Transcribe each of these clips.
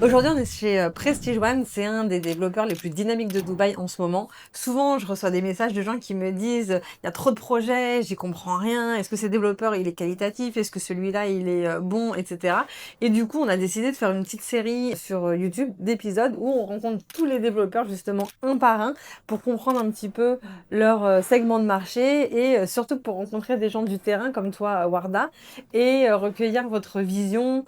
Aujourd'hui, on est chez Prestige One. C'est un des développeurs les plus dynamiques de Dubaï en ce moment. Souvent, je reçois des messages de gens qui me disent il y a trop de projets, j'y comprends rien. Est-ce que ce développeur il est qualitatif? Est-ce que celui-là il est bon, etc. Et du coup, on a décidé de faire une petite série sur YouTube d'épisodes où on rencontre tous les développeurs justement un par un pour comprendre un petit peu leur segment de marché et surtout pour rencontrer des gens du terrain comme toi, Warda, et recueillir votre vision,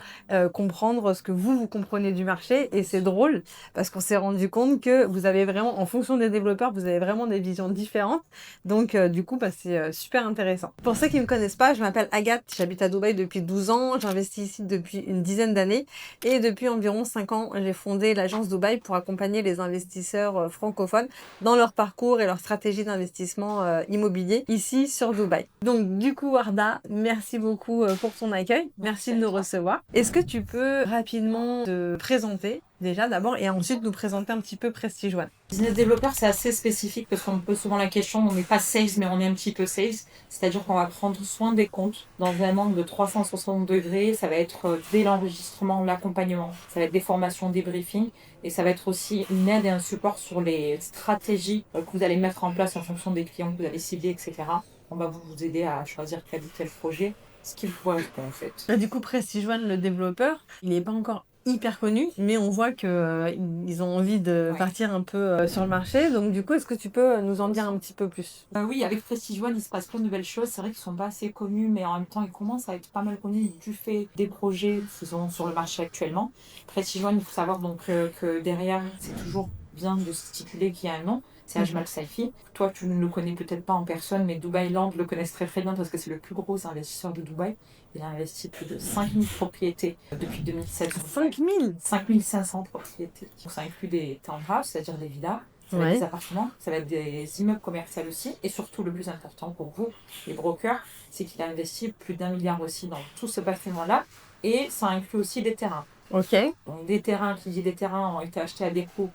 comprendre ce que vous comprenez du marché. Et c'est drôle parce qu'on s'est rendu compte que vous avez vraiment, en fonction des développeurs, vous avez vraiment des visions différentes. Donc du coup, c'est super intéressant. Pour ceux qui ne me connaissent pas, je m'appelle Agathe, j'habite à Dubaï depuis 12 ans, j'investis ici depuis une dizaine d'années et depuis environ 5 ans, j'ai fondé l'agence Dubaï pour accompagner les investisseurs francophones dans leur parcours et leur stratégie d'investissement immobilier ici sur Dubaï. Donc du coup, Warda, merci beaucoup pour ton accueil, merci de nous recevoir. Est-ce que tu peux rapidement te présenter déjà d'abord et ensuite nous présenter un petit peu Prestige One? Business développeur, c'est assez spécifique parce qu'on me pose souvent la question, on n'est pas sales, mais on est un petit peu sales. C'est-à-dire qu'on va prendre soin des comptes dans un angle de 360 degrés. Ça va être dès l'enregistrement, l'accompagnement. Ça va être des formations, des briefings. Et ça va être aussi une aide et un support sur les stratégies que vous allez mettre en place en fonction des clients que vous allez cibler, etc. On va vous aider à choisir tel ou tel projet, ce qui vous correspond en fait. Du coup, Prestige One, le développeur, il n'est pas encore hyper connu, mais on voit que ils ont envie de Ouais. partir un peu sur le marché. Donc du coup, est-ce que tu peux nous en dire un petit peu plus? Oui, avec Prestige One, il se passe plein de nouvelles choses. C'est vrai qu'ils sont pas assez connus, mais en même temps, ils commencent à être pas mal connus du fait des projets qu'ils ont sur le marché actuellement. Prestige One, il faut savoir donc que derrière, c'est toujours bien de stipuler qu'il y a un nom. C'est Ajmal Saifi. Toi, tu ne le connais peut-être pas en personne, mais Dubai Land le connaissent très très bien parce que c'est le plus gros investisseur de Dubaï. Il a investi plus de 5000 propriétés depuis 2007. 5000? 5500 propriétés. Donc ça inclut des townhouses, c'est-à-dire des villas. Ça va être Ouais. des appartements, ça va être des immeubles commerciaux aussi. Et surtout, le plus important pour vous, les brokers, c'est qu'il a investi plus d'1 milliard aussi dans tout ce patrimoine-là. Et ça inclut aussi des terrains. Ok. Donc des terrains, qui dit des terrains, ont été achetés à des coûts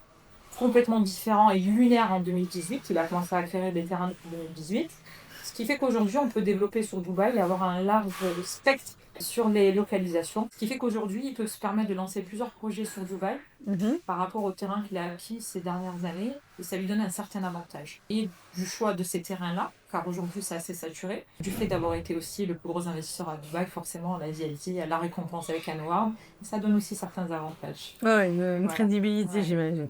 complètement différents et lunaires en 2018. Il a commencé à acquérir des terrains depuis 2018. Ce qui fait qu'aujourd'hui, on peut développer sur Dubaï et avoir un large spectre sur les localisations. Ce qui fait qu'aujourd'hui, il peut se permettre de lancer plusieurs projets sur Dubaï Mhm. par rapport au terrain qu'il a acquis ces dernières années, et ça lui donne un certain avantage. Et du choix de ces terrains-là, car aujourd'hui c'est assez saturé, du fait d'avoir été aussi le plus gros investisseur à Dubaï, forcément la VLT, la récompense avec un award, ça donne aussi certains avantages. Ouais, une Voilà. crédibilité, Ouais. j'imagine.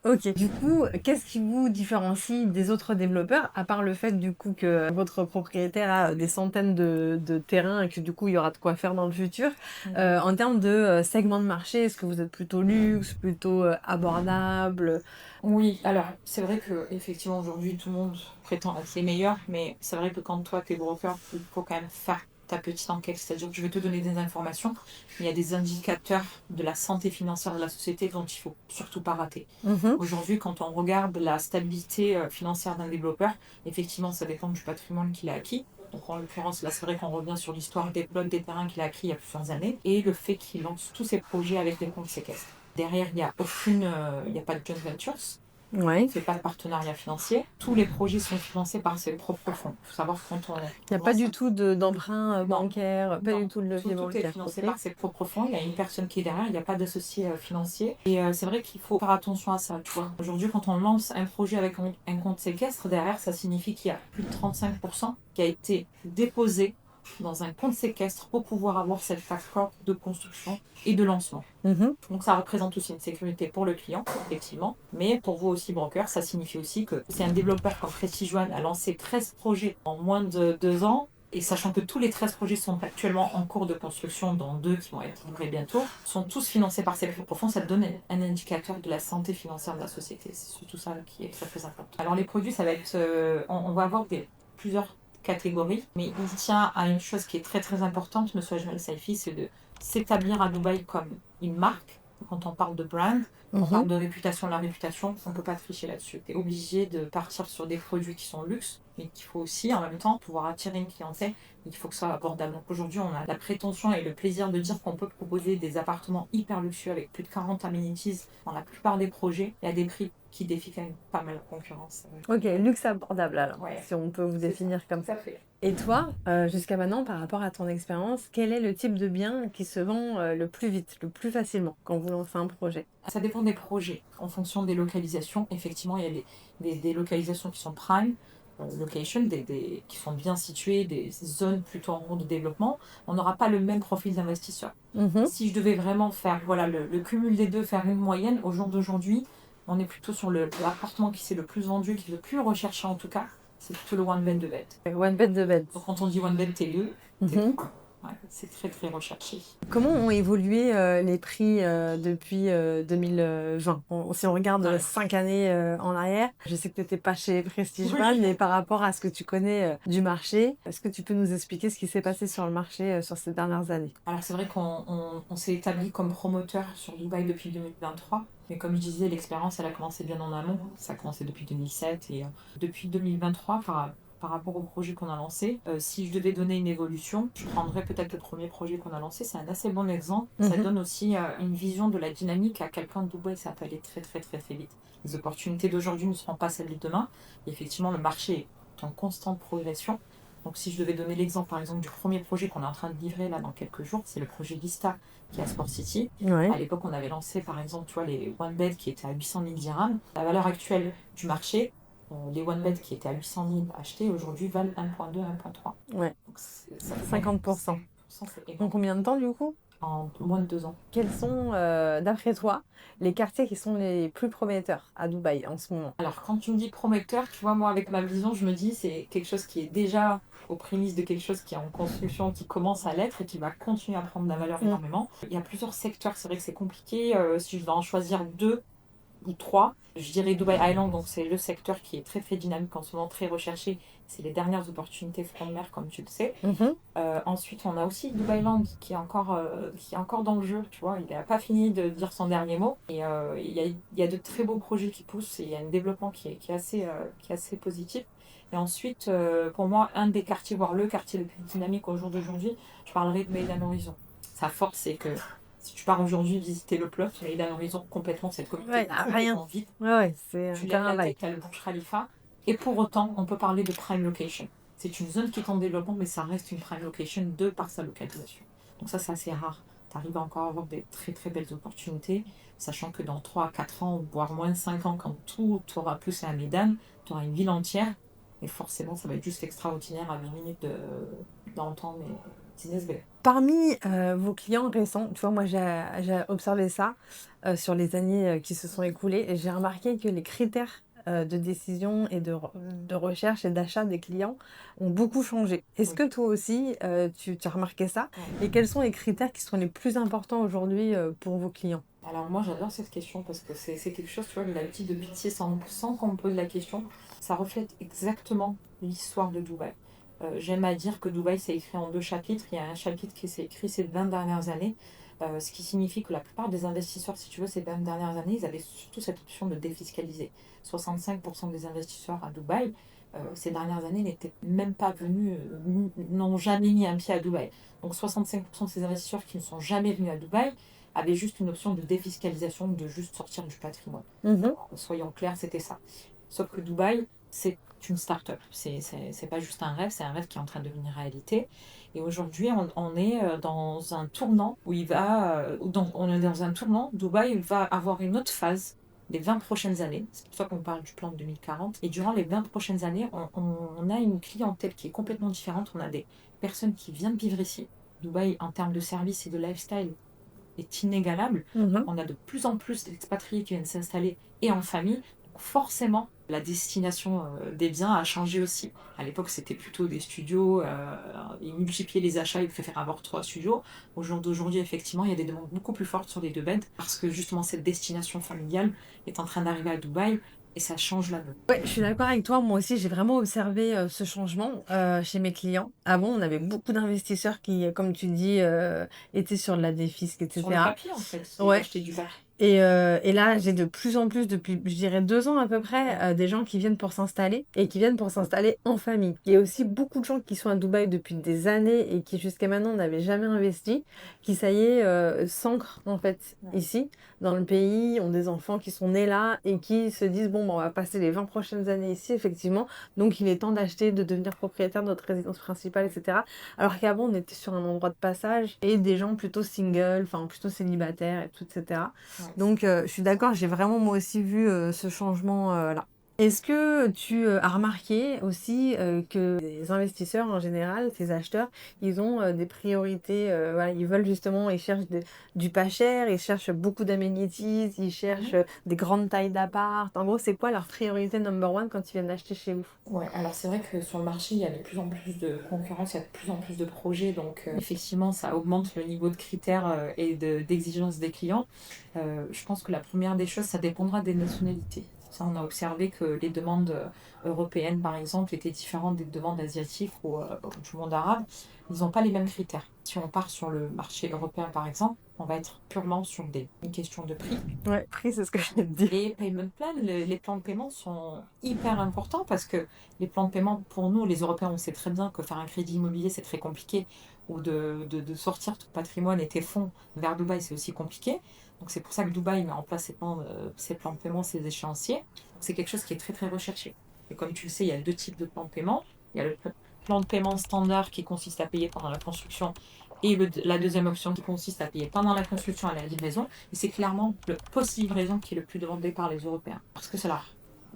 Ouais. Ok. Du coup, qu'est-ce qui vous différencie des autres développeurs, à part le fait du coup que votre propriétaire a des centaines de terrains et que du coup il y aura de quoi faire dans le futur, en termes de segment de marché, est-ce que vous êtes plutôt luxe, plutôt abordable? Oui, alors c'est vrai que effectivement aujourd'hui tout le monde prétend être les meilleurs, mais c'est vrai que quand toi t'es broker, il faut quand même faire ta petite enquête, c'est-à-dire que je vais te donner des informations, mais il y a des indicateurs de la santé financière de la société dont il faut surtout pas rater. Mhm. Aujourd'hui, quand on regarde la stabilité financière d'un développeur, effectivement ça dépend du patrimoine qu'il a acquis. Donc en l'occurrence, là c'est vrai qu'on revient sur l'histoire des plots des terrains qu'il a acquis il y a plusieurs années, et le fait qu'il lance tous ses projets avec des comptes séquestres. Derrière, il n'y a pas de joint ventures. Ouais. Il ne fait pas de partenariat financier. Tous les projets sont financés par ses propres fonds. Il faut savoir que quand on Il n'y a pas lance du tout d'emprunt non, bancaire, pas non. du tout de levier Tout est bancaire. financé Ok. par ses propres fonds. Il y a une personne qui est derrière. Il n'y a pas d'associé financier. Et c'est vrai qu'il faut faire attention à ça. Tu vois. Aujourd'hui, quand on lance un projet avec un compte séquestre, derrière, ça signifie qu'il y a plus de 35% qui a été déposé dans un compte séquestre pour pouvoir avoir cet accord de construction et de lancement. Mhm. Donc ça représente aussi une sécurité pour le client, effectivement. Mais pour vous aussi, broker, ça signifie aussi que c'est un développeur comme Prestige One a lancé 13 projets en moins de 2 ans. Et sachant que tous les 13 projets sont actuellement en cours de construction, dont 2 qui vont être livrés bientôt, sont tous financés par ses propres fonds, ça te donne un indicateur de la santé financière de la société. C'est surtout ça qui est très très important. Alors les produits, ça va être, on va avoir plusieurs catégories, mais il tient à une chose qui est très très importante, Monsieur Ajmal Saifi, c'est de s'établir à Dubaï comme une marque. Quand on parle de brand, on parle Mhm. de réputation, la réputation, on ne peut pas tricher là-dessus. Tu es obligé de partir sur des produits qui sont luxe, mais qu'il faut aussi en même temps pouvoir attirer une clientèle et qu'il faut que ce soit abordable. Donc aujourd'hui, on a la prétention et le plaisir de dire qu'on peut proposer des appartements hyper luxueux avec plus de 40 amenities dans la plupart des projets et à des prix qui défient quand même pas mal la concurrence. Ok, luxe abordable alors, Ouais, si on peut vous c'est définir comme tout ça. à fait. Et toi, jusqu'à maintenant, par rapport à ton expérience, quel est le type de bien qui se vend le plus vite, le plus facilement quand vous lancez un projet? Ça dépend des projets. En fonction des localisations, effectivement, il y a des localisations qui sont prime location, qui sont bien situées, des zones plutôt en cours de développement. On n'aura pas le même profil d'investisseur. Mhm. Si je devais vraiment faire voilà, le cumul des deux, faire une moyenne, au jour d'aujourd'hui, on est plutôt sur l'appartement qui s'est le plus vendu, qui est le plus recherché en tout cas. C'est plutôt le one bed de bed. One bed, deux beds. Donc quand on dit one bed, t'es deux. Mhm. Ouais, c'est très très recherché. Comment ont évolué les prix depuis 2020? Si on regarde Ouais. 5 années en arrière, je sais que tu n'étais pas chez Prestige Oui. One, mais par rapport à ce que tu connais du marché, est-ce que tu peux nous expliquer ce qui s'est passé sur le marché sur ces dernières années? Alors c'est vrai qu'on s'est établi comme promoteur sur Dubaï depuis 2023. Mais comme je disais, l'expérience, elle a commencé bien en amont. Ça a commencé depuis 2007 et depuis 2023, par rapport au projet qu'on a lancé, si je devais donner une évolution, je prendrais peut-être le premier projet qu'on a lancé. C'est un assez bon exemple. Ça Mhm. donne aussi une vision de la dynamique, à quel point Dubaï, ça peut aller très très très très vite. Les opportunités d'aujourd'hui ne seront pas celles de demain. Et effectivement, le marché est en constante progression. Donc si je devais donner l'exemple par exemple du premier projet qu'on est en train de livrer là dans quelques jours, c'est le projet Vista qui est à Sport City. Ouais. À l'époque, on avait lancé par exemple tu vois, les One Bed qui étaient à 800 000 dirhams. La valeur actuelle du marché, les One Bed qui étaient à 800 000 achetés aujourd'hui valent 1,2, 1,3. Ouais. Donc ça fait 50%. c'est En énorme. combien de temps du coup? En moins de 2 ans. Quels sont, d'après toi, les quartiers qui sont les plus prometteurs à Dubaï en ce moment? Alors, quand tu me dis prometteur, tu vois, moi, avec ma vision, je me dis c'est quelque chose qui est déjà aux prémices de quelque chose qui est en construction, qui commence à l'être et qui va continuer à prendre de la valeur énormément. Il y a plusieurs secteurs, c'est vrai que c'est compliqué. Si je dois en choisir 2 ou 3, je dirais Dubai Island, donc c'est le secteur qui est très très dynamique en ce moment, très recherché. C'est les dernières opportunités front de mer, comme tu le sais. Mhm. Ensuite, on a aussi Dubai Land qui est encore dans le jeu, tu vois. Il n'a pas fini de dire son dernier mot. Et il y a de très beaux projets qui poussent et il y a un développement qui est assez positif. Et ensuite, pour moi, un des quartiers, voire le quartier le plus dynamique au jour d'aujourd'hui, je parlerai de Meydan Horizon. Sa force, c'est que si tu pars aujourd'hui visiter le plot, Meydan Horizon, complètement, cette communauté Ouais, rien. complètement vide. Ouais, c'est Tu un lèves terrain la vague. tête, tu as le Burj Khalifa. Et pour autant, on peut parler de prime location. C'est une zone qui est en développement, mais ça reste une prime location de par sa localisation. Donc ça, c'est assez rare. Tu arrives encore à avoir des très très belles opportunités, sachant que dans 3 à 4 ans, voire moins de 5 ans, quand tout aura poussé à Médane, tu auras une ville entière. Et forcément, ça va être juste extraordinaire à 20 minutes d'entendre mes business belles. Parmi vos clients récents, tu vois, moi j'ai observé ça sur les années qui se sont écoulées et j'ai remarqué que les critères de décision et de recherche et d'achat des clients ont beaucoup changé. Est-ce Oui. que toi aussi tu as remarqué ça? Ouais. Et quels sont les critères qui sont les plus importants aujourd'hui pour vos clients? Alors moi j'adore cette question parce que c'est quelque chose, tu vois, la petite de pitié sans qu'on me pose la question. Ça reflète exactement l'histoire de Dubaï. J'aime à dire que Dubaï c'est écrit en 2 chapitres. Il y a un chapitre qui s'est écrit ces 20 dernières années, ce qui signifie que la plupart des investisseurs, si tu veux, ces 20 dernières années, ils avaient surtout cette option de défiscaliser. 65% des investisseurs à Dubaï, ces dernières années, n'étaient même pas venus, n'ont jamais mis un pied à Dubaï. Donc 65% de ces investisseurs qui ne sont jamais venus à Dubaï avaient juste une option de défiscalisation, de juste sortir du patrimoine. Mhm. Soyons clairs, c'était ça. Sauf que Dubaï, c'est une start-up. C'est pas juste un rêve, c'est un rêve qui est en train de devenir réalité. Et aujourd'hui, on est dans un tournant où donc on est dans un tournant. Dubaï va avoir une autre phase les 20 prochaines années. C'est pour ça qu'on parle du plan de 2040. Et durant les 20 prochaines années, on a une clientèle qui est complètement différente. On a des personnes qui viennent vivre ici. Dubaï, en termes de services et de lifestyle, est inégalable. Mhm. On a de plus en plus d'expatriés qui viennent s'installer et en famille. Donc forcément, la destination des biens a changé aussi. À l'époque, c'était plutôt des studios. Ils multipliaient les achats, ils préfèrent avoir 3 studios. Au jour d'aujourd'hui, effectivement, il y a des demandes beaucoup plus fortes sur les 2 beds parce que justement, cette destination familiale est en train d'arriver à Dubaï et ça change la donne. Ouais, je suis d'accord avec toi. Moi aussi, j'ai vraiment observé ce changement chez mes clients. Avant, on avait beaucoup d'investisseurs qui, comme tu dis, étaient sur de la défisque, Sur le etc. papier, en fait, ils Ouais. achetaient du verre. Et là, j'ai de plus en plus, depuis, je dirais 2 ans à peu près, des gens qui viennent pour s'installer et qui viennent pour s'installer en famille. Il y a aussi beaucoup de gens qui sont à Dubaï depuis des années et qui jusqu'à maintenant n'avaient jamais investi, qui ça y est, s'ancrent en fait Ouais. ici, dans le pays, ont des enfants qui sont nés là et qui se disent: «Bon, bah, on va passer les 20 prochaines années ici effectivement, donc il est temps d'acheter, de devenir propriétaire de notre résidence principale» et cetera. Alors qu'avant, on était sur un endroit de passage et des gens plutôt single, enfin plutôt célibataires et tout et cetera. Ouais. Donc, je suis d'accord, j'ai vraiment moi aussi vu, ce changement, là. Est-ce que tu, as remarqué aussi, que les investisseurs en général, ces acheteurs, ils ont, des priorités, voilà, ils veulent justement ils cherchent du pas cher, ils cherchent beaucoup d'amenities, ils cherchent, des grandes tailles d'appart. En gros, c'est quoi leur priorité number one quand ils viennent acheter chez vous? Ouais, alors c'est vrai que sur le marché, il y a de plus en plus de concurrence, il y a de plus en plus de projets, donc effectivement, ça augmente le niveau de critères et d'exigence des clients. Je pense que la première des choses, ça dépendra des nationalités. Ça, on a observé que les demandes européennes, par exemple, étaient différentes des demandes asiatiques ou du monde arabe. Ils n'ont pas les mêmes critères. Si on part sur le marché européen, par exemple, on va être purement sur une question de prix. Ouais, prix, c'est ce que j'allais te dire. Les payment plans, les plans de paiement sont hyper importants parce que les plans de paiement, pour nous, les Européens, on sait très bien que faire un crédit immobilier, c'est très compliqué, ou de sortir ton patrimoine et tes fonds vers Dubaï, c'est aussi compliqué. Donc c'est pour ça que Dubaï met en place ces plans de paiement, ces échéanciers. C'est quelque chose qui est très très recherché. Et comme tu le sais, il y a deux types de plans de paiement. Il y a le plan de paiement standard qui consiste à payer pendant la construction et la deuxième option qui consiste à payer pendant la construction et la livraison. Et c'est clairement le post-livraison qui est le plus demandé par les Européens. Parce que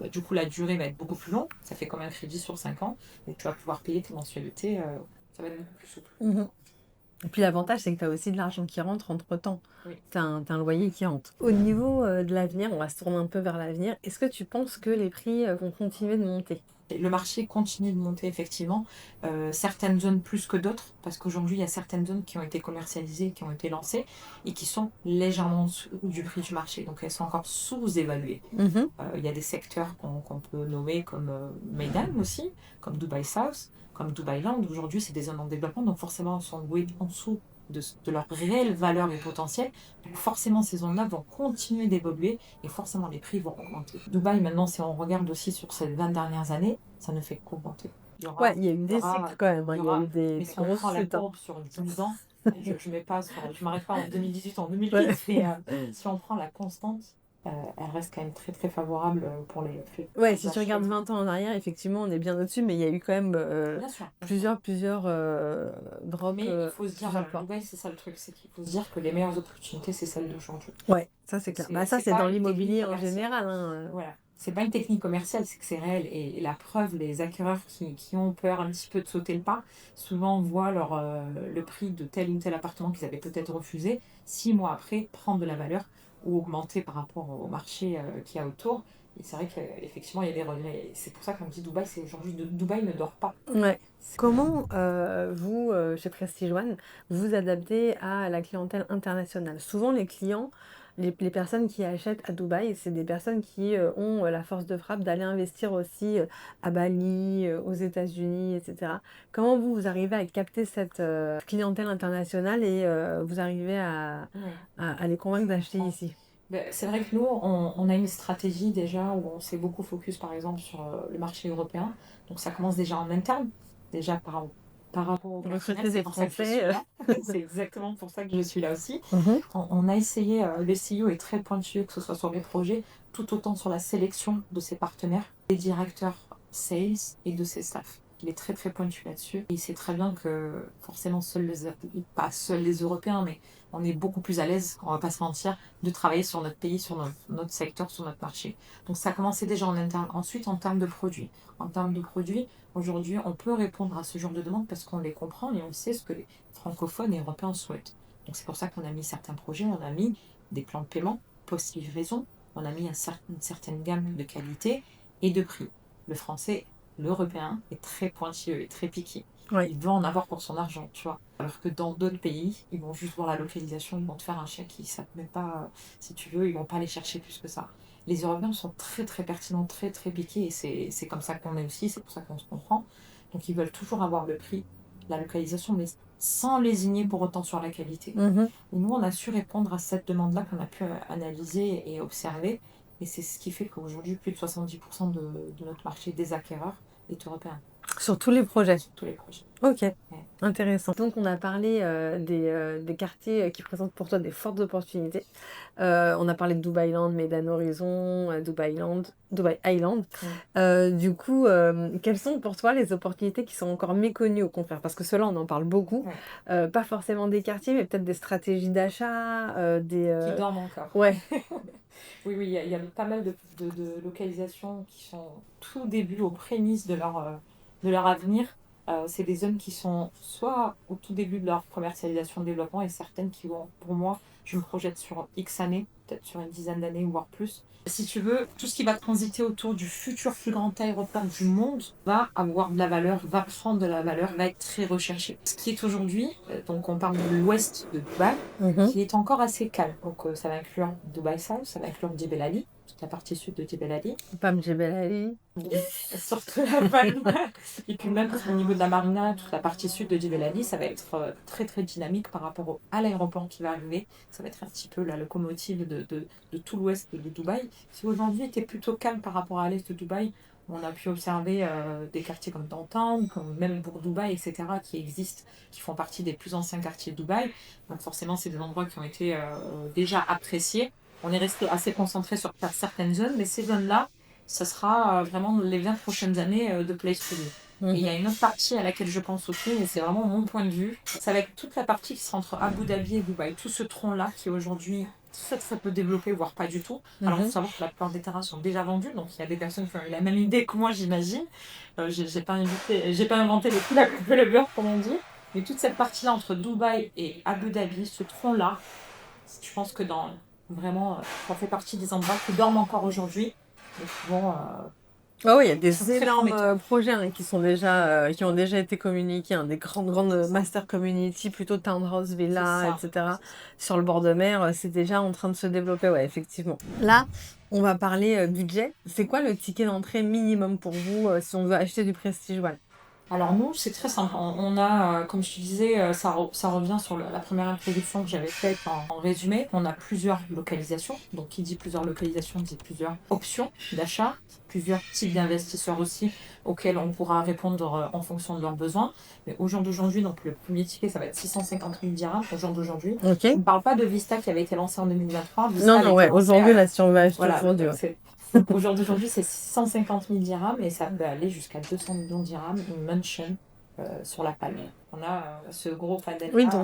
du coup, la durée va être beaucoup plus longue. Ça fait comme un crédit sur 5 ans. Donc, tu vas pouvoir payer tes mensualités. Ça va être beaucoup plus souple. Mmh. Et puis l'avantage, c'est que tu as aussi de l'argent qui rentre entre-temps. Oui. Tu as un loyer qui rentre. Au niveau, de l'avenir, on va se tourner un peu vers l'avenir. Est-ce que tu penses que les prix, vont continuer de monter? Le marché continue de monter, effectivement. Certaines zones plus que d'autres. Parce qu'aujourd'hui, il y a certaines zones qui ont été commercialisées, qui ont été lancées et qui sont légèrement en dessous du prix du marché. Donc, elles sont encore sous-évaluées. Mmh. Il y a des secteurs qu'on peut nommer comme Meydan aussi, comme Dubai South, comme Dubai Land. Aujourd'hui, c'est des zones en développement, donc forcément, elles sont louées en dessous de leur réelle valeur et potentiel. Donc forcément, ces zones-là vont continuer d'évoluer et forcément, les prix vont augmenter. Dubaï, maintenant, si on regarde aussi sur ces 20 dernières années, ça ne fait qu'augmenter. Ouais, il y a eu Il y des aura, cycles quand même, hein. il y Il y a aura, eu des mais si on grosses prend la chutes, hein. courbe sur 10 ans, je m'arrête pas en 2018, en 2010, Ouais. mais si on prend la constante, elle reste quand même très très favorable pour les Ouais, les si tu achats. regardes 20 ans en arrière, effectivement, on est bien au-dessus, mais il y a eu quand même, Bien sûr. plusieurs, drops, Mais il faut se dire, plusieurs fois. Dubaï, c'est ça le truc, c'est qu'il faut se dire que les meilleures opportunités, c'est celles d'aujourd'hui. Ouais, ça c'est clair. Bah, ça, C'est c'est pas dans une technique l'immobilier en commerciale. général, hein. Voilà. C'est pas une technique commerciale, c'est que c'est réel. Et la preuve, les acquéreurs qui ont peur un petit peu de sauter le pas, souvent voient le prix de tel ou tel appartement qu'ils avaient peut-être refusé, 6 mois après, prendre de la valeur ou augmenter par rapport au marché qu'il y a autour. Et c'est vrai qu'effectivement, il y a des regrets. Et c'est pour ça qu'on dit Dubaï, c'est aujourd'hui, Dubaï ne dort pas. Ouais. Comment, vous, chez Prestige One, vous adaptez à la clientèle internationale? Souvent les clients, les personnes qui achètent à Dubaï, c'est des personnes qui, ont, la force de frappe d'aller investir aussi, à Bali, aux États-Unis et cetera. Comment vous, vous arrivez à capter cette, clientèle internationale et vous arrivez à Ouais. à les convaincre d'acheter comprends. ici? Ben, c'est vrai que nous, on a une stratégie déjà où on s'est beaucoup focus par exemple sur le marché européen. Donc ça commence déjà en interne, déjà par rapport au personnel. Recruter C'est des pour ça que je suis Français, là. C'est exactement pour ça que je suis là aussi. Mmh. On a essayé, le CEO est très pointu, que ce soit sur les projets, tout autant sur la sélection de ses partenaires, des directeurs sales et de ses staffs. Il est très très pointu là-dessus. Et il sait très bien que forcément, pas seuls les Européens, mais on est beaucoup plus à l'aise, on va pas se mentir, de travailler sur notre pays, sur notre secteur, sur notre marché. Donc ça a commencé déjà en interne. Ensuite, en termes de produits. En termes de produits, aujourd'hui, on peut répondre à ce genre de demande parce qu'on les comprend et on sait ce que les francophones et européens souhaitent. Donc c'est pour ça qu'on a mis certains projets, on a mis des plans de paiement, post-livraison, on a mis une certaine gamme de qualité et de prix. Le français, l'européen est très pointilleux et très piqué. Ouais. Il veut en avoir pour son argent, tu vois. Alors que dans d'autres pays, ils vont juste voir la localisation, ils vont te faire un chèque, ils savent même pas, si tu veux, ils vont pas aller chercher plus que ça. Les Européens sont très très pertinents, très très piqués, et c'est comme ça qu'on est aussi, c'est pour ça qu'on se comprend. Donc ils veulent toujours avoir le prix, la localisation, mais sans lésigner pour autant sur la qualité. Mhm. Et nous, on a su répondre à cette demande-là qu'on a pu analyser et observer. Et c'est ce qui fait qu'aujourd'hui, plus de 70% de notre marché des acquéreurs est européen, Sur tous les projets. sur tous les projets. Ok, Ouais. intéressant. Donc on a parlé des quartiers qui présentent pour toi des fortes opportunités. On a parlé de Dubai Land, Medan Horizon, Dubai Island. Du coup, quelles sont pour toi les opportunités qui sont encore méconnues au contraire? Parce que cela, on en parle beaucoup. Ouais. Pas forcément des quartiers, mais peut-être des stratégies d'achat, Qui dorment encore. Ouais. Oui, il y a pas mal de localisations qui sont tout début, aux prémices de leur avenir. C'est des zones qui sont soit au tout début de leur commercialisation, développement, et certaines qui vont, pour moi, je me projette sur X années, peut-être sur une dizaine d'années, voire plus. Si tu veux, tout ce qui va transiter autour du futur plus grand aéroport du monde va avoir de la valeur, va prendre de la valeur, va être très recherché. Ce qui est aujourd'hui, donc on parle de l'ouest de Dubaï, qui est encore assez calme. Donc ça va inclure Dubaï South, ça va inclure Jebel Ali, toute la partie sud de Jebel Ali. Pam Jebel Ali. Surtout la Palme. Et puis même au niveau de la marina, toute la partie sud de Jebel Ali, ça va être très très dynamique par rapport à l'aéroport qui va arriver. Ça va être un petit peu la locomotive de tout l'ouest de Dubaï. Si aujourd'hui était plutôt calme par rapport à l'est de Dubaï, on a pu observer des quartiers comme Downtown, comme même Bourg Dubaï, etc., qui existent, qui font partie des plus anciens quartiers de Dubaï. Donc forcément, c'est des endroits qui ont été déjà appréciés. On est resté assez concentré sur certaines zones, mais ces zones-là, ça sera vraiment les 20 prochaines années de Place to Live. Et il y a une autre partie à laquelle je pense aussi, et c'est vraiment mon point de vue, ça va être toute la partie qui sera entre Abu Dhabi et Dubaï. Tout ce tronc-là qui aujourd'hui, ça peut développer, voire pas du tout. Alors il faut savoir que la plupart des terrains sont déjà vendus, donc il y a des personnes qui ont eu la même idée que moi, j'imagine. J'ai pas inventé le coup, la coupe et le beurre, comme on dit. Mais toute cette partie-là entre Dubaï et Abu Dhabi, ce tronc-là, je pense que vraiment, ça fait partie des endroits qui dorment encore aujourd'hui. Et bon, Ah oui, il y a des sont très énormes prometteurs. projets qui sont déjà, qui ont déjà été communiqués, des grandes master community, plutôt townhouse, villa, C'est ça. etc. Sur le bord de mer, c'est déjà en train de se développer, ouais, effectivement. Là, on va parler budget. C'est quoi le ticket d'entrée minimum pour vous si on veut acheter du Prestige One? Alors nous, c'est très simple. On a, comme je te disais, ça revient sur la première introduction que j'avais faite en résumé. On a plusieurs localisations. Donc qui dit plusieurs localisations dit plusieurs options d'achat, plusieurs types d'investisseurs aussi auxquels on pourra répondre en fonction de leurs besoins. Mais au jour d'aujourd'hui, donc le premier ticket, ça va être 650 000 dirhams au jour d'aujourd'hui. Ok. On ne parle pas de Vista qui avait été lancé en 2023. Vista Non, avait non, été ouais, lancé aujourd'hui, là, si on veut acheter voilà, aujourd'hui, ouais. donc au jour d'aujourd'hui, c'est 650 000 dirhams et ça peut aller jusqu'à 200 millions de dirhams, une mansion sur la Palme. On a ce gros panel. Oui, ton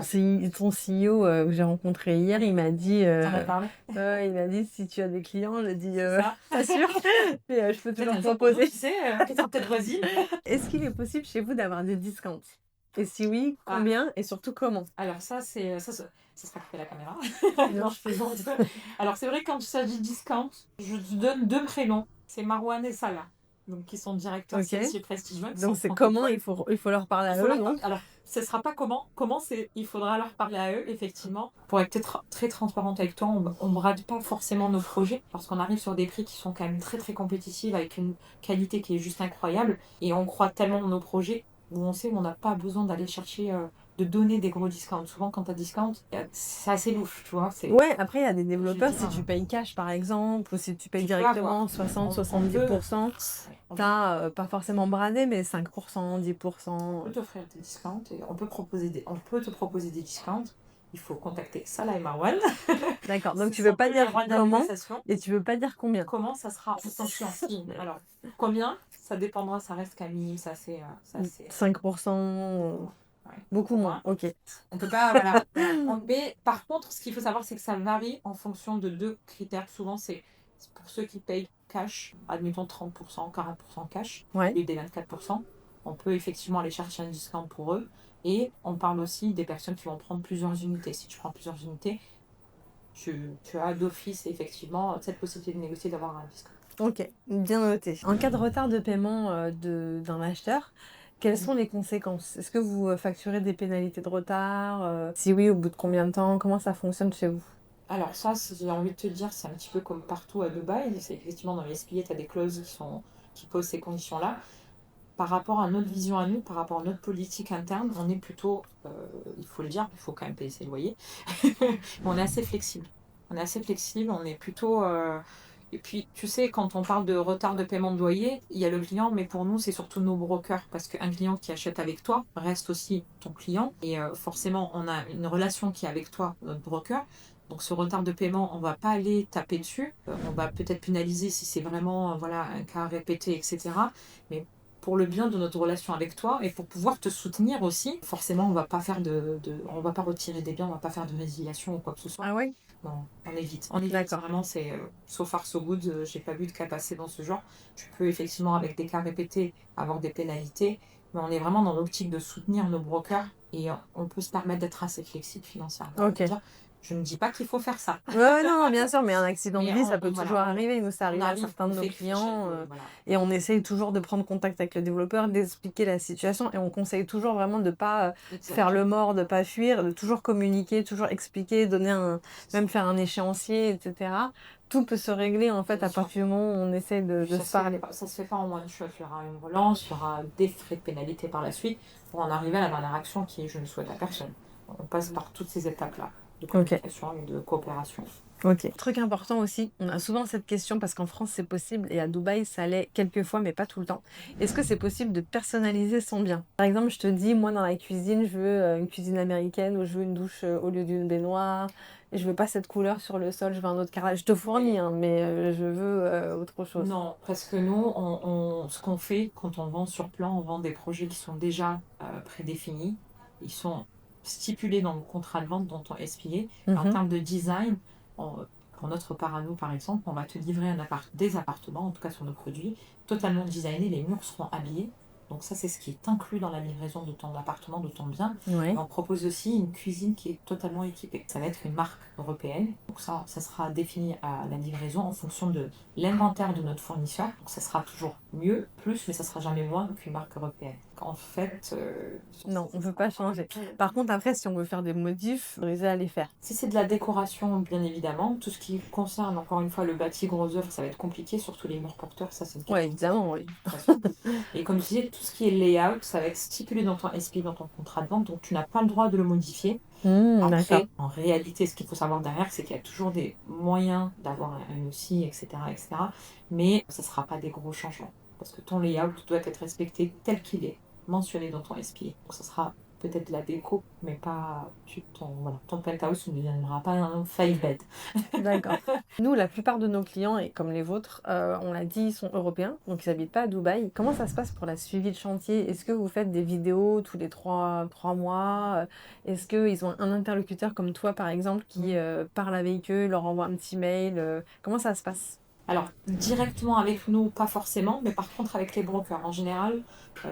CEO que j'ai rencontré hier, il m'a dit, T'en as parlé? il m'a dit si tu as des clients, je dis Ça. pas sûr, mais je peux Peut-être toujours un jour, proposer. tu sais, peut-être voisine. Est-ce qu'il est possible chez vous d'avoir des discounts? Et si oui, combien et surtout comment? Alors ça sera coupé la caméra. Non, je plaisante. Alors c'est vrai quand il s'agit de discount, je te donne deux prénoms. C'est Marwan et Salah. Donc qui sont directeurs chez Prestige One. Donc c'est comment il faut leur parler à eux, non? Alors, ce ne sera pas comment. Comment c'est. Il faudra leur parler à eux, effectivement. Pour être peut-être très transparente avec toi, on ne brade pas forcément nos projets parce qu'on arrive sur des prix qui sont quand même très très compétitifs avec une qualité qui est juste incroyable. Et on croit tellement dans nos projets où on sait qu'on n'a pas besoin d'aller chercher. De donner des gros discounts. Souvent, quand tu as discount, c'est assez louche, tu vois. Ouais, après, il y a des développeurs, si tu payes cash, par exemple, ou si tu payes directement 60-70%, t'as pas forcément bradé, mais 5%, 10%. On peut t'offrir des discounts et on peut te proposer des discounts. Il faut contacter Salah et Marwan. D'accord, donc tu veux pas dire comment et tu veux pas dire combien. Comment ça sera en Alors, combien ça dépendra, ça reste qu'à minimum, ça c'est 5%, beaucoup moins, ok. On peut pas, voilà. Mais par contre, ce qu'il faut savoir, c'est que ça varie en fonction de deux critères. Souvent, c'est pour ceux qui payent cash, admettons 30%, 40% cash, et des 24%. On peut effectivement aller chercher un discount pour eux. Et on parle aussi des personnes qui vont prendre plusieurs unités. Si tu prends plusieurs unités, tu as d'office effectivement cette possibilité de négocier, d'avoir un discount. Ok, bien noté. En cas de retard de paiement d'un acheteur, quelles sont les conséquences? Est-ce que vous facturez des pénalités de retard? Si oui, au bout de combien de temps? Comment ça fonctionne chez vous? Alors ça, j'ai envie de te dire, c'est un petit peu comme partout à Dubaï. C'est effectivement dans les SPA, tu as des clauses qui posent ces conditions-là. par rapport à notre vision à nous, par rapport à notre politique interne, on est plutôt, il faut le dire, il faut quand même payer ses loyers, mais on est assez flexible. On est assez flexible, on est plutôt... Et puis, tu sais, quand on parle de retard de paiement de loyer, il y a le client, mais pour nous, c'est surtout nos brokers, parce qu'un client qui achète avec toi reste aussi ton client, et forcément, on a une relation qui est avec toi, notre broker. Donc, ce retard de paiement, on va pas aller taper dessus. On va peut-être pénaliser si c'est vraiment voilà, un cas répété, etc. Mais pour le bien de notre relation avec toi et pour pouvoir te soutenir aussi, forcément, on va pas faire on va pas retirer des biens, on va pas faire de résiliation ou quoi que ce soit. Ah ouais? Non, on évite. On évite. D'accord. Vraiment, c'est so far so good. J'ai pas vu de cas passer dans ce genre. Tu peux effectivement, avec des cas répétés, avoir des pénalités, mais on est vraiment dans l'optique de soutenir nos brokers et on peut se permettre d'être assez flexible financièrement. Ok. C'est-à-dire, je ne dis pas qu'il faut faire ça. Ouais, non, bien sûr, mais un accident de Mais vie, ça peut voilà, toujours arriver. Nous, ça on arrive à arrive, certains on de nos fait le fichier, clients voilà. et on essaye toujours de prendre contact avec le développeur, d'expliquer la situation et on conseille toujours vraiment de pas faire le mort, de pas fuir, de toujours communiquer, toujours expliquer, même faire un échéancier, etc. Tout peut se régler en fait Bien à sûr. partir du moment où on essaye de se parler. Ça se fait pas en one shot. Il y aura une relance, il y aura des frais de pénalité par la suite pour en arriver à la dernière action qui est je ne souhaite à personne. On passe par toutes ces étapes-là de communication et de coopération. Ok. Truc important aussi, on a souvent cette question parce qu'en France c'est possible et à Dubaï ça l'est quelquefois mais pas tout le temps. Est-ce que c'est possible de personnaliser son bien? Par exemple, je te dis, moi dans la cuisine, je veux une cuisine américaine où je veux une douche au lieu d'une baignoire. Et je veux pas cette couleur sur le sol, je veux un autre carrelage. Je te fournis, hein, mais je veux autre chose. Non, parce que nous, ce qu'on fait quand on vend sur plan, on vend des projets qui sont déjà prédéfinis. Ils sont stipulés dans le contrat de vente dont on est SPA. En Mhm. termes de design, pour notre part à nous, par exemple, on va te livrer des appartements, en tout cas sur nos produits, totalement designés. Les murs seront habillés. Donc ça, c'est ce qui est inclus dans la livraison de ton appartement, de ton bien. Ouais. Et on propose aussi une cuisine qui est totalement équipée. Ça va être une marque européenne. Donc ça sera défini à la livraison en fonction de l'inventaire de notre fournisseur. Donc ça sera toujours mieux, plus, mais ça sera jamais moins qu'une marque européenne. En fait, Non, on ne peut pas changer. Par contre, après, si on veut faire des modifs, autorisé à les faire. si c'est de la décoration, bien évidemment, tout ce qui concerne encore une fois le bâti gros œuvre, ça va être compliqué, surtout les murs porteurs, ça c'est une Ouais, évidemment, oui. question. Et comme je disais, tout ce qui est layout, ça va être stipulé dans ton SP, dans ton contrat de vente, donc tu n'as pas le droit de le modifier. D'accord. Après, en réalité, ce qu'il faut savoir derrière, c'est qu'il y a toujours des moyens d'avoir un outil, etc., etc. Mais ce ne sera pas des gros changements. Parce que ton layout doit être respecté tel qu'il est mentionné dans ton SPA. Donc ça sera peut-être de la déco, mais pas ton penthouse ne deviendra pas un 5 bed. D'accord. Nous, la plupart de nos clients, et comme les vôtres, on l'a dit, ils sont européens, donc ils n'habitent pas à Dubaï. Comment ça se passe pour la suivi de chantier? Est-ce que vous faites des vidéos tous les trois mois? Est-ce qu'ils ont un interlocuteur comme toi, par exemple, qui parle avec eux, leur envoie un petit mail? Comment ça se passe? Alors, directement avec nous, pas forcément, mais par contre avec les brokers. En général,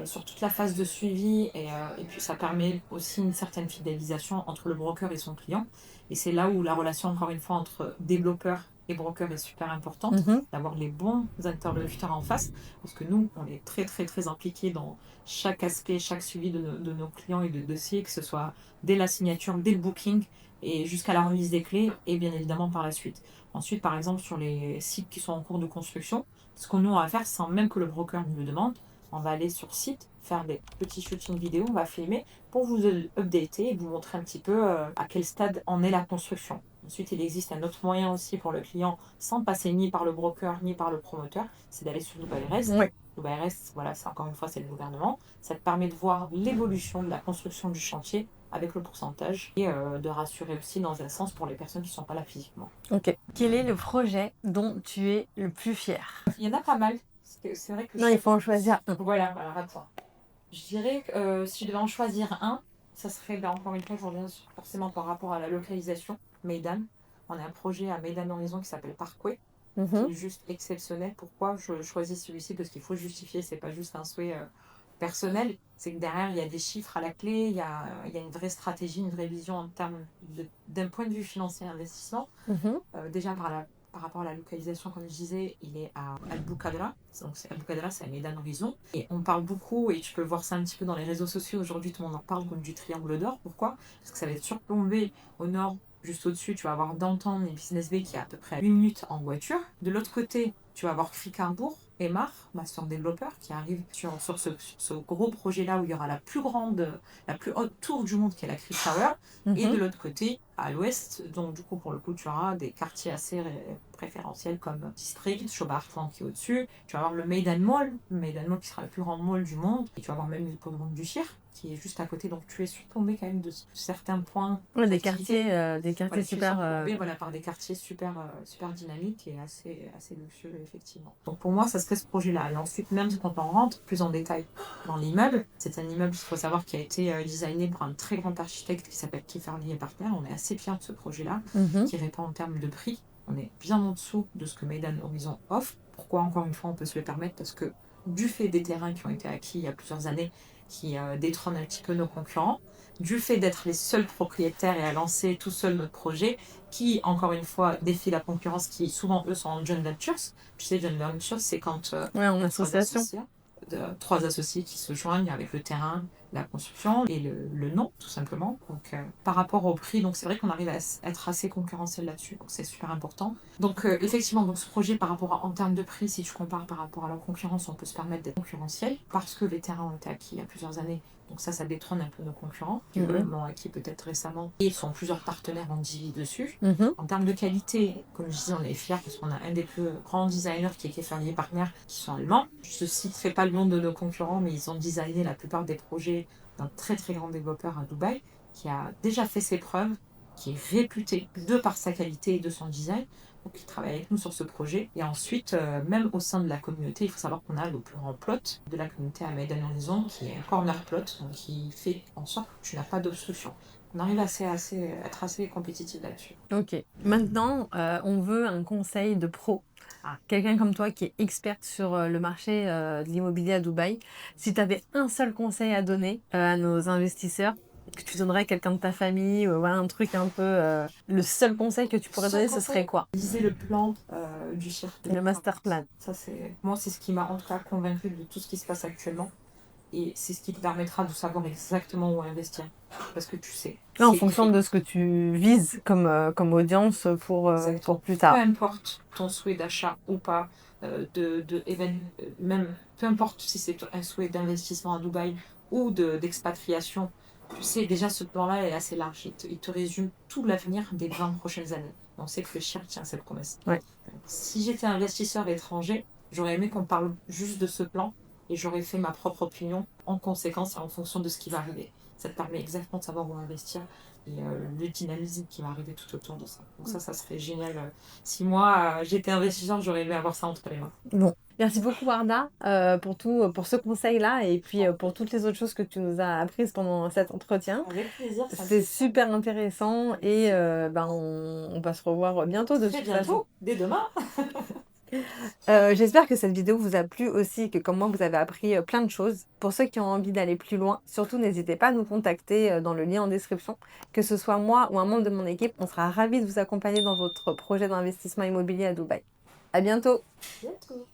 sur toute la phase de suivi, et puis ça permet aussi une certaine fidélisation entre le broker et son client. Et c'est là où la relation, encore une fois, entre développeur et broker est super importante, d'avoir les bons interlocuteurs en face, parce que nous, on est très, très, très impliqués dans chaque aspect, chaque suivi de nos clients et de dossiers, que ce soit dès la signature, dès le booking, et jusqu'à la remise des clés, et bien évidemment par la suite. Ensuite, par exemple, sur les sites qui sont en cours de construction, ce qu'on nous on va faire sans même que le broker nous le demande, on va aller sur site, faire des petits shootings vidéo, on va filmer pour vous updater et vous montrer un petit peu à quel stade en est la construction. Ensuite, il existe un autre moyen aussi pour le client, sans passer ni par le broker ni par le promoteur, c'est d'aller sur Dubai Rest. Ouais. Dubai Rest, voilà, c'est encore une fois, c'est le gouvernement. Ça te permet de voir l'évolution de la construction du chantier avec le pourcentage et de rassurer aussi dans un sens pour les personnes qui ne sont pas là physiquement. Ok. Quel est le projet dont tu es le plus fier? Il y en a pas mal. C'est vrai que Non, il faut en choisir un. Voilà, alors attends. Je dirais que si je devais en choisir un, ça serait, encore une fois, je reviens forcément par rapport à la localisation, Meydan. On a un projet à Meydan Horizon qui s'appelle Parkway, qui est juste exceptionnel. Pourquoi je choisis celui-ci? Parce qu'il faut justifier, c'est pas juste un souhait personnel, c'est que derrière, il y a des chiffres à la clé, il y a une vraie stratégie, une vraie vision en termes d'un point de vue financier investissement. Déjà, par rapport à la localisation, comme je disais, il est à Al Bukadra. Donc, Al Bukadra, c'est à Meydan Horizon. Et on parle beaucoup, et tu peux voir ça un petit peu dans les réseaux sociaux aujourd'hui, tout le monde en parle comme du triangle d'or. Pourquoi? Parce que ça va être surplombé au nord, juste au-dessus. Tu vas avoir Downtown et Business Bay qui est à peu près à 8 minutes en voiture. De l'autre côté, Tu vas avoir Fricarbourg, Emar, master développeur, qui arrive sur ce gros projet-là où il y aura la plus haute tour du monde qui est la Crypt Tower. Et de l'autre côté, à l'ouest, donc du coup, pour le coup, tu auras des quartiers assez préférentiels comme District, Schobartland qui est au-dessus. Tu vas avoir le Maidan Mall qui sera le plus grand mall du monde. Et tu vas avoir même l'hippodrome du Chir, qui est juste à côté. Donc tu es surplombé quand même de certains points. Ouais, des d'activité. quartiers Voilà, tu es super. surplombé, voilà, par des quartiers super dynamiques et assez luxueux, effectivement. Donc pour moi, ça serait ce projet-là. Et ensuite, même quand on rentre plus en détail dans l'immeuble, c'est un immeuble, il faut savoir, qui a été designé par un très grand architecte qui s'appelle Kieferly et Partner. On est assez fiers de ce projet-là, qui répond en termes de prix. On est bien en dessous de ce que Maidan Horizon offre. Pourquoi, encore une fois, on peut se le permettre? Parce que du fait des terrains qui ont été acquis il y a plusieurs années, qui détrônent un petit peu nos concurrents, du fait d'être les seuls propriétaires et à lancer tout seul notre projet, qui, encore une fois, défie la concurrence, qui souvent, eux, sont en joint ventures. Tu sais, joint ventures, c'est quand Ouais, en association. trois associés qui se joignent avec le terrain, la construction et le nom, tout simplement. Donc, par rapport au prix, donc c'est vrai qu'on arrive à être assez concurrentiel là-dessus, donc c'est super important. Donc, effectivement, donc ce projet, en termes de prix, si tu compares par rapport à leur concurrence, on peut se permettre d'être concurrentiel parce que les terrains ont été acquis il y a plusieurs années. Donc ça détrône un peu nos concurrents, qui eux l'ont acquis peut-être récemment. Et ils sont plusieurs partenaires en divi dessus. En termes de qualité, comme je disais, on est fiers parce qu'on a un des plus grands designers qui est Kieferly Partner, qui sont allemands. Je ne citerai pas le nom de nos concurrents, mais ils ont designé la plupart des projets d'un très très grand développeur à Dubaï, qui a déjà fait ses preuves, qui est réputé de par sa qualité et de son design. Donc, il travaille avec nous sur ce projet. Et ensuite, même au sein de la communauté, il faut savoir qu'on a le plus grand plot de la communauté à Maidan Horizon, qui est un corner plot, donc qui fait en sorte que tu n'as pas d'obstruction. On arrive à être assez compétitif là-dessus. Ok. Maintenant, on veut un conseil de pro. Quelqu'un comme toi qui est experte sur le marché de l'immobilier à Dubaï. Si tu avais un seul conseil à donner à nos investisseurs, que tu donnerais à quelqu'un de ta famille, voilà, un truc un peu... le seul conseil que tu pourrais donner, ce serait quoi? Lisez le plan du chef. Le master plan. Ça, moi, c'est ce qui m'a en tout cas convaincu de tout ce qui se passe actuellement. Et c'est ce qui te permettra de savoir exactement où investir. Parce que tu sais. En fonction de ce que tu vises comme audience pour plus tard. Peu importe ton souhait d'achat ou pas, même peu importe si c'est un souhait d'investissement à Dubaï ou d'expatriation, tu sais, déjà ce plan-là est assez large. Il te résume tout l'avenir des 20 prochaines années. On sait que le Chir tient cette promesse. Ouais. Si j'étais investisseur étranger, j'aurais aimé qu'on parle juste de ce plan et j'aurais fait ma propre opinion en conséquence et en fonction de ce qui va arriver. Ça te permet exactement de savoir où investir et le dynamisme qui va arriver tout autour de ça. Donc ça serait génial. Si moi, j'étais investisseur, j'aurais aimé avoir ça entre les mains. Bon. Merci beaucoup Warda pour ce conseil-là et puis pour toutes les autres choses que tu nous as apprises pendant cet entretien. Avec plaisir. C'était super intéressant et on va se revoir bientôt de toute façon. Dès demain. J'espère que cette vidéo vous a plu aussi, que comme moi vous avez appris plein de choses. Pour ceux qui ont envie d'aller plus loin, surtout n'hésitez pas à nous contacter dans le lien en description. Que ce soit moi ou un membre de mon équipe, on sera ravis de vous accompagner dans votre projet d'investissement immobilier à Dubaï. À bientôt. Bientôt.